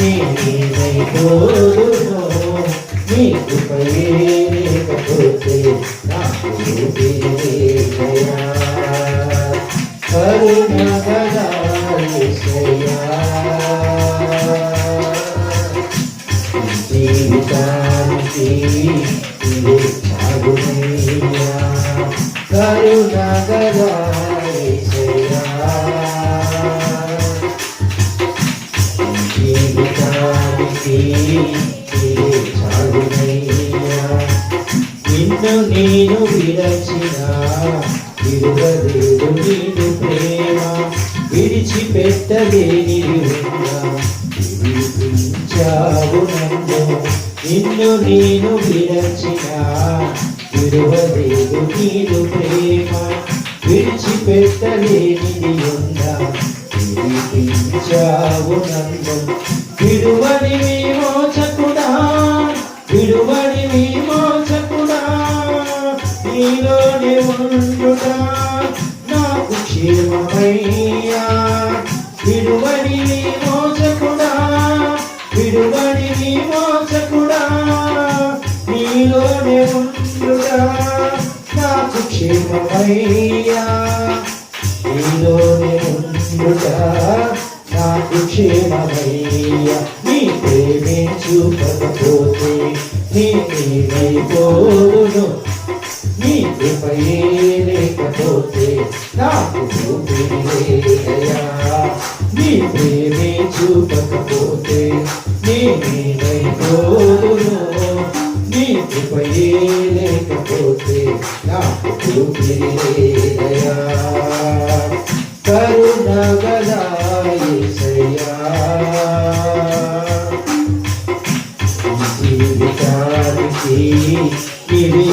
నేనైపోదును నీ కృపయే లేకపోతే నాకు దయా కరుణ గదా యేసయ్యా జీవితానికి ఇదే చాలునయ్యా కరుణ గదా యేసయ్యా జీవితానికి ఇదే చాలునయ్యా నిన్ను నేను విరచిన విడువలేదు నీదు ప్రేమ విడిచిపెట్టలేనిది ఉన్నా విడిపించావు నన్ను నిన్ను నేను విరచిన విడువలేదు నీదు ప్రేమ విడిచిపెట్టలేనిది ఉన్నా విడిపించావు నన్ను విడువని విమోచకుడా విడువని విమోచకుడా నీలోనే ఉండుట నాకు క్షేమమయ్యా విడువని విమోచకుడా విడువని విమోచకుడా నీలోనే ఉండుట నాకు క్షేమమయ్యా నీలోనే ఉండుట నాకు క్షేమమయ్యా నీ ప్రేమే చూపకపోతే నేనైపోదును నీ కృపయే లేకపోతే నాకు దయా నీ ప్రేమే చూపకపోతే నేనైపోదును నీ కృపయే లేకపోతే నాకు దయా కరుణ గదా యేసయ్యా జీవితానికి ఇవి